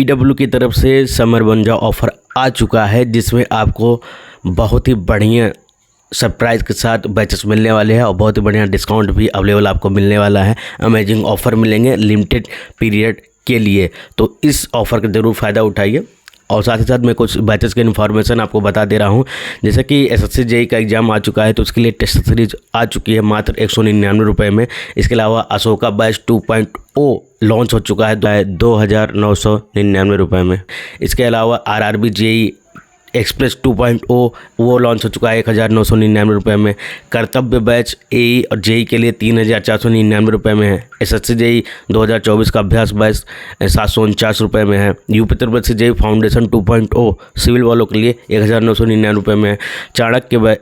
PW की तरफ से समर बंजा ऑफ़र आ चुका है, जिसमें आपको बहुत ही बढ़िया सरप्राइज़ के साथ बैचेस मिलने वाले हैं और बहुत ही बढ़िया डिस्काउंट भी अवेलेबल आपको मिलने वाला है। अमेजिंग ऑफ़र मिलेंगे लिमिटेड पीरियड के लिए, तो इस ऑफ़र का ज़रूर फ़ायदा उठाइए। और साथ ही साथ मैं कुछ बैचेस की इन्फॉर्मेशन आपको बता दे रहा हूं। जैसे कि एसएससी जेईई का एग्ज़ाम आ चुका है, तो उसके लिए टेस्ट सीरीज आ चुकी है मात्र 199 रुपये में। इसके अलावा अशोका बैच 2.0 लॉन्च हो चुका है 2999 रुपये में। इसके अलावा आरआरबी जेईई एक्सप्रेस 2.0 वो लॉन्च हो चुका है 1999 रुपये में। कर्तव्य बैच एई और जेई के लिए 3499 रुपये में है। एसएससी जेई 2024 का अभ्यास बैच 749 रुपये में है। यूपी त्रिभुवन जेई फाउंडेशन 2.0 सिविल वालों के लिए 1999 रुपये में है। चाणक्य बैच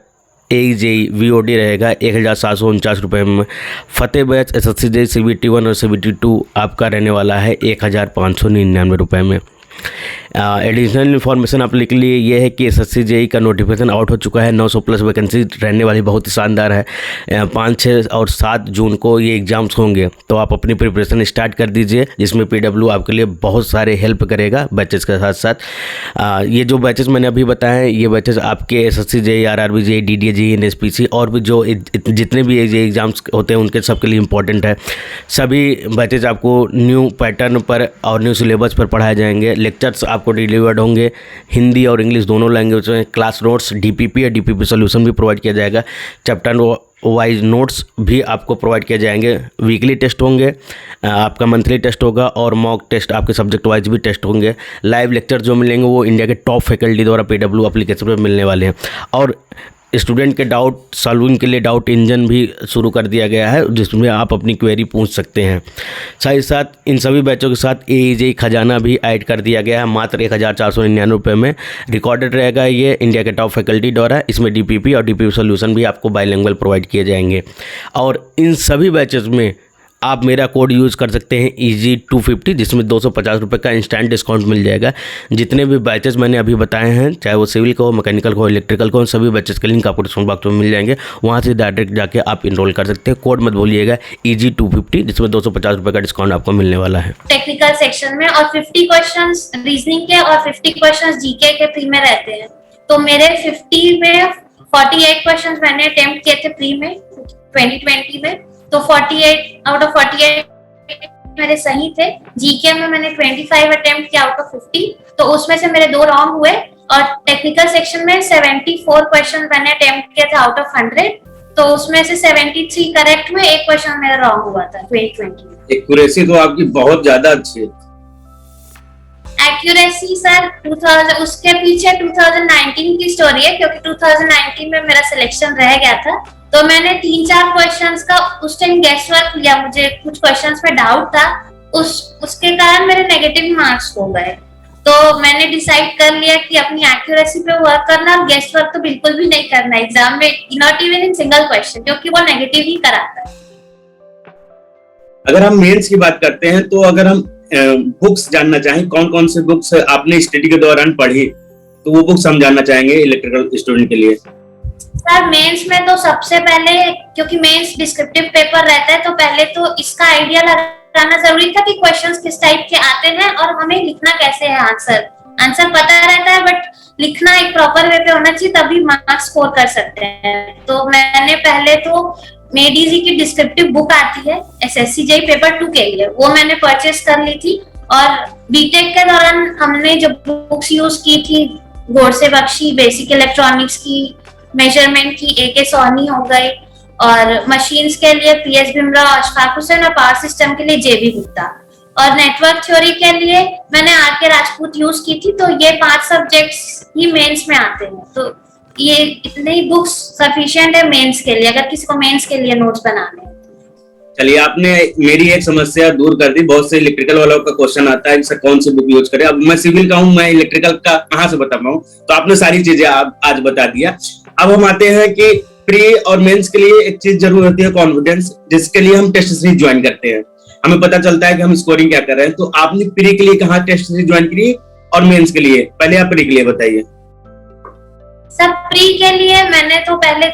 एई जेई वीओडी रहेगा 1749 रुपये में। फतेह बैच एसएससी जेई CBT 1 और CBT 2 आपका रहने वाला है 1599 रुपये में। एडिशनल इन्फॉर्मेशन आप लिख लिए ये है कि एसएससी जेईई का नोटिफिकेशन आउट हो चुका है। 900 प्लस वैकेंसी रहने वाली, बहुत ही शानदार है। 5, 6 और 7 जून को ये एग्ज़ाम्स होंगे, तो आप अपनी प्रिपरेशन स्टार्ट कर दीजिए, जिसमें पीडब्ल्यू आपके लिए बहुत सारे हेल्प करेगा बैचेस के साथ साथ। ये जो बैचेस मैंने अभी बताए हैं, ये बैचेस आपके SSC JE, RRB JE, DDA JE, NSPC और भी जो जितने भी एग्ज़ाम्स होते हैं उनके सबके लिए इम्पोर्टेंट है। सभी बैचेस आपको न्यू पैटर्न पर और न्यू सिलेबस पर पढ़ाए जाएंगे। लेक्चर्स आपको डिलीवर्ड होंगे हिंदी और इंग्लिश दोनों लैंग्वेज में। क्लास नोट्स डीपीपी और डीपीपी सॉल्यूशन भी प्रोवाइड किया जाएगा। चैप्टर वाइज नोट्स भी आपको प्रोवाइड किए जाएंगे। वीकली टेस्ट होंगे, आपका मंथली टेस्ट होगा और मॉक टेस्ट आपके सब्जेक्ट वाइज भी टेस्ट होंगे। लाइव लेक्चर जो मिलेंगे वो इंडिया के टॉप फैकल्टी द्वारा पीडब्ल्यू एप्लीकेशन पर मिलने वाले हैं। और स्टूडेंट के डाउट सॉल्विंग के लिए डाउट इंजन भी शुरू कर दिया गया है, जिसमें आप अपनी क्वेरी पूछ सकते हैं। साथ ही साथ इन सभी बैचों के साथ एई जेईई खजाना भी ऐड कर दिया गया है मात्र 1499 रुपये में। रिकॉर्डेड रहेगा ये इंडिया के टॉप फैकल्टी द्वारा। इसमें डीपीपी और डीपीपी सॉल्यूशन भी आपको बाइलिंगुअल प्रोवाइड किए जाएंगे। और इन सभी बैचेस में आप मेरा कोड यूज़ कर सकते हैं EG250, जिसमें 250 रुपये का इंस्टेंट डिस्काउंट मिल जाएगा। जितने भी बैचेस मैंने अभी बताए हैं, चाहे वो सिविल का हो, मैकेनिकल का हो, इलेक्ट्रिकल का हो, सभी बैचेस के लिंक आपको डिस्काउंट बॉक्स में मिल जाएंगे। वहाँ से डायरेक्ट जाके आप इनरोल कर सकते हैं। कोड मत भूलिएगा EG250, जिसमें 250 रुपये का डिस्काउंट आपको मिलने वाला है टेक्निकल सेक्शन में। और 50 क्वेश्चंस रीजनिंग के और 50 क्वेश्चंस जीके के प्री में रहते हैं। तो मेरे 50 में 48 क्वेश्चंस मैंने अटेम्प्ट किए थे प्री में 2020 में, तो 48 आउट ऑफ 48 मेरे सही थे। जीके में मैंने 25 अटेम्प्ट किया आउट ऑफ 50, तो उसमें से मेरे 2 रॉन्ग हुए। और टेक्निकल सेक्शन में 74 क्वेश्चन मैंने अटेम्प्ट किया था आउट ऑफ 100, तो उसमें से 73 करेक्ट हुए, 1 क्वेश्चन मेरा रॉन्ग हुआ था 2020 में। एक्यूरेसी तो आपकी बहुत ज्यादा अच्छी है। एक्यूरेसी सर 2000 उसके पीछे 2019 की स्टोरी है, क्योंकि 2019 में मेरा सिलेक्शन रह गया था, तो मैंने 3-4 क्वेश्चंस का उस टाइम गेस वर्क किया। मुझे कुछ क्वेश्चंस पे डाउट था, उसके कारण मेरे नेगेटिव मार्क्स हो गए। तो मैंने डिसाइड कर लिया कि अपनी एक्यूरेसी पे वर्क करना, और गेस वर्क तो बिल्कुल भी नहीं करना एग्जाम में, not even in single question, क्योंकि वो नेगेटिव ही कराता है। अगर हम मेंस की बात करते हैं, तो अगर हम बुक्स जानना चाहें, कौन कौन से बुक्स आपने स्टडी के दौरान पढ़ी, तो वो बुक्स हम जानना चाहेंगे इलेक्ट्रिकल स्टूडेंट के लिए। सर मेंस में तो सबसे पहले, क्योंकि मेंस डिस्क्रिप्टिव पेपर रहता है, तो पहले तो इसका आइडिया लगाना जरूरी था कि क्वेश्चंस किस टाइप के आते हैं और हमें लिखना कैसे है। आंसर पता रहता है, बट लिखना एक प्रॉपर वे पे होना चाहिए, तभी मार्क्स स्कोर कर सकते हैं। तो मैंने पहले तो मेड इजी की डिस्क्रिप्टिव बुक आती है एसएससी जेईई पेपर 2 के लिए, वो मैंने परचेस कर ली थी। और बीटेक के दौरान हमने जो बुक्स यूज की थी, गोडसे बख्शी बेसिक इलेक्ट्रॉनिक्स की, मेजरमेंट की AK सोनी हो गई, और मशीन्स के लिए PS भीमराव, अशफाक हुसैन, और पावर सिस्टम के लिए JB गुप्ता, और नेटवर्क थ्योरी के लिए मैंने RK राजपूत यूज की थी। तो ये 5 सब्जेक्ट्स ही मेंस में आते हैं, तो ये इतने ही बुक्स सफिशिएंट है मेंस के लिए, अगर किसी को मेंस के लिए नोट्स बनाने हैं। चलिए, आपने मेरी एक समस्या दूर कर दी। बहुत से इलेक्ट्रिकल वालों का क्वेश्चन आता है, सर कौन सी बुक यूज करें। अब मैं सिविल का हूँ, मैं इलेक्ट्रिकल का कहाँ से बता पाऊँ, तो आपने सारी चीजें आज बता दिया। अब हम आते हैं कि प्री और मेंस के लिए एक चीज जरूर होती है, कॉन्फिडेंस, जिसके लिए हम टेस्ट सीरीज ज्वाइन करते हैं। हमें पता चलता है कि हम स्कोरिंग क्या कर रहे हैं। तो आपने प्री के लिए कहाँ टेस्ट सीरीज ज्वाइन करी और मेंस के लिए? पहले आप प्री के लिए बताइए। सब प्री के लिए मैंने तो पहले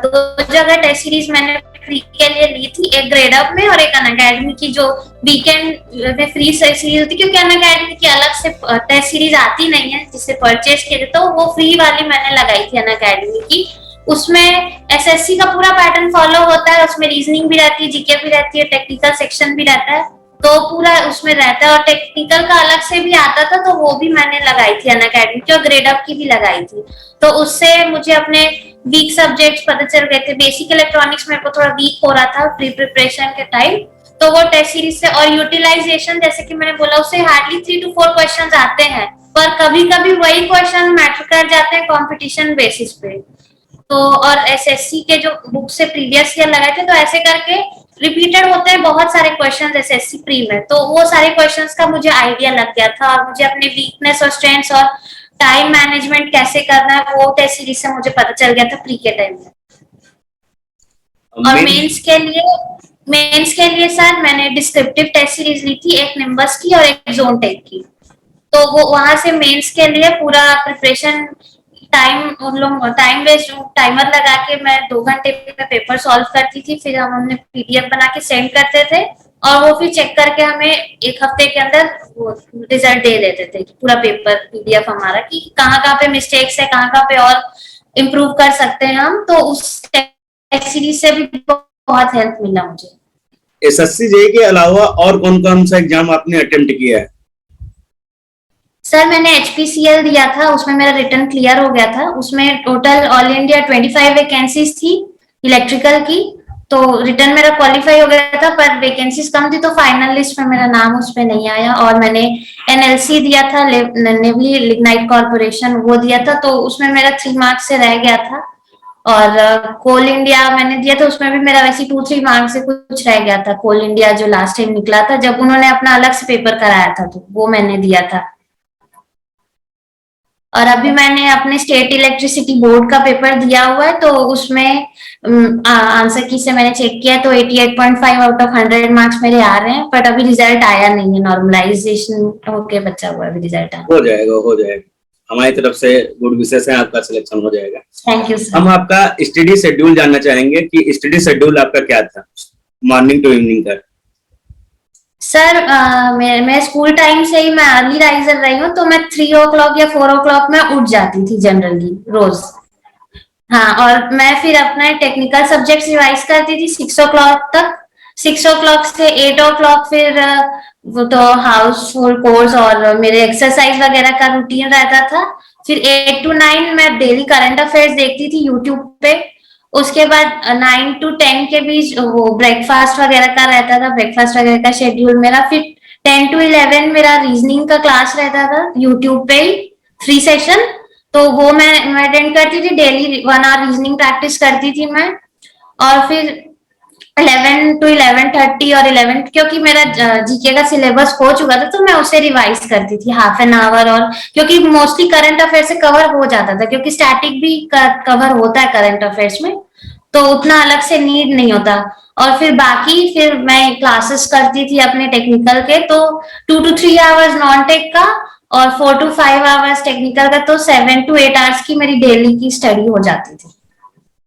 2 जगह टेस्ट सीरीज मैंने फ्री के लिए ली थी, एक ग्रेड अप में और एक अनअकैडमी की जो वीकेंड में फ्री सीरीज होती, क्योंकि अनअकैडमी की अलग से टेस्ट सीरीज आती नहीं है जिससे परचेज किए, तो वो फ्री वाली मैंने लगाई थी अनअकैडमी की। उसमें एसएससी का पूरा पैटर्न फॉलो होता है, उसमें रीजनिंग भी रहती है, जीके भी रहती है, टेक्निकल सेक्शन भी रहता है, तो पूरा उसमें रहता है। और टेक्निकल का अलग से भी आता था, तो वो भी मैंने लगाई थी अनअकैडमी की, और ग्रेड अप की भी लगाई थी। तो उससे मुझे अपने वीक सब्जेक्ट्स पता चल गए थे। बेसिक इलेक्ट्रॉनिक्स मेरे को थोड़ा वीक हो रहा था प्री प्रिपरेशन के टाइम, तो वो टेस्ट सीरीज से। और यूटिलाइजेशन जैसे कि मैंने बोला, उससे हार्डली 3 to 4 क्वेश्चन आते हैं, पर कभी कभी वही क्वेश्चन मैटर कर जाते हैं कॉम्पिटिशन बेसिस पे। तो और एसएससी के जो बुक से प्रीवियस ईयर लगाए थे, तो ऐसे करके रिपीटेड होते हैं बहुत सारे क्वेश्चंस एसएससी प्री में, तो वो सारे क्वेश्चंस का मुझे आइडिया लग गया था, और मुझे अपने वीकनेस और स्ट्रेंथ्स और टाइम मैनेजमेंट कैसे करना है वो टेस्ट सीरीज से मुझे पता चल गया था प्री के टाइम में। और मेंस के लिए सर मैंने डिस्क्रिप्टिव टेस्ट सीरीज ली थी, एक निम्बस की और एक जोन टेक की। तो वो वहां से मेंस के लिए पूरा प्रिपरेशन टाइम वेस्ट टाइमर लगा के मैं 2 घंटे में पेपर सॉल्व करती थी, फिर हम हमने पीडीएफ बना के सेंड करते थे, और वो फिर चेक करके हमें 1 हफ्ते के अंदर वो रिजल्ट दे देते थे, पूरा पेपर पीडीएफ हमारा, कि कहाँ पे मिस्टेक्स है, कहाँ पे और इम्प्रूव कर सकते हैं हम। तो उस सीरीज से भी बहुत हेल्प मिला मुझे। एसएससी जेईई के अलावा और कौन कौन सा एग्जाम आपने अटेम्प्ट किया है? सर मैंने HPCL दिया था, उसमें मेरा रिटर्न क्लियर हो गया था। उसमें टोटल ऑल इंडिया 25 वैकेंसीज थी इलेक्ट्रिकल की, तो रिटर्न मेरा क्वालिफाई हो गया था, पर वैकेंसीज कम थी, तो फाइनल लिस्ट में मेरा नाम उस पे नहीं आया। और मैंने NLC दिया था, नेवली लिग्नाइट कॉर्पोरेशन, वो दिया था, तो उसमें मेरा 3 मार्क्स से रह गया था। और कोल इंडिया मैंने दिया था, उसमें भी मेरा वैसे 2-3 मार्क्स से कुछ रह गया था। कोल इंडिया जो लास्ट टाइम निकला था, जब उन्होंने अपना अलग से पेपर कराया था, तो वो मैंने दिया था। और अभी मैंने अपने स्टेट इलेक्ट्रिसिटी बोर्ड का पेपर दिया हुआ है, तो उसमें आंसर की से मैंने चेक किया, तो 88.5 आउट ऑफ 100 मार्क्स मेरे आ रहे हैं, बट अभी रिजल्ट आया नहीं है, नॉर्मलाइजेशन होके बचा हुआ है अभी रिजल्ट आना। हो जाएगा, हमारी तरफ से गुड विशेष है, आपका सिलेक्शन हो जाएगा। Thank you sir. हम आपका स्टडी शेड्यूल जानना चाहेंगे कि स्टडी शेड्यूल आपका क्या था मॉर्निंग टू इवनिंग का? सर मैं स्कूल टाइम से ही मैं अर्ली राइजर रही हूँ, तो मैं 3 o'clock या 4 o'clock में उठ जाती थी जनरली रोज। हाँ, और मैं फिर अपना टेक्निकल सब्जेक्ट रिवाइज करती थी 6 o'clock तक। 6 o'clock से 8 o'clock फिर वो तो हाउस होल्ड कोर्स और मेरे एक्सरसाइज वगैरह का रूटीन रहता था। फिर 8 to 9 मैं डेली करंट अफेयर्स देखती थी यूट्यूब पे। उसके बाद 9 to 10 के बीच वो ब्रेकफास्ट वगैरह का रहता था, ब्रेकफास्ट वगैरह का शेड्यूल मेरा। फिर 10 to 11 मेरा रीजनिंग का क्लास रहता था यूट्यूब पे ही, फ्री सेशन, तो वो मैं अटेंड करती थी डेली। 1 hour रीजनिंग प्रैक्टिस करती थी मैं। और फिर 11 to 11:30 और 11, क्योंकि मेरा जीके का सिलेबस हो चुका था, तो मैं उसे रिवाइज करती थी हाफ एन आवर। और क्योंकि मोस्टली करंट अफेयर से कवर हो जाता था, क्योंकि स्टैटिक भी कवर होता है करंट अफेयर्स में, तो उतना अलग से नीड नहीं होता। और फिर बाकी फिर मैं क्लासेस करती थी अपने टेक्निकल के, तो 2 to 3 hours नॉन टेक का और 4 to 5 hours टेक्निकल का, तो 7 to 8 hours की मेरी डेली की स्टडी हो जाती थी।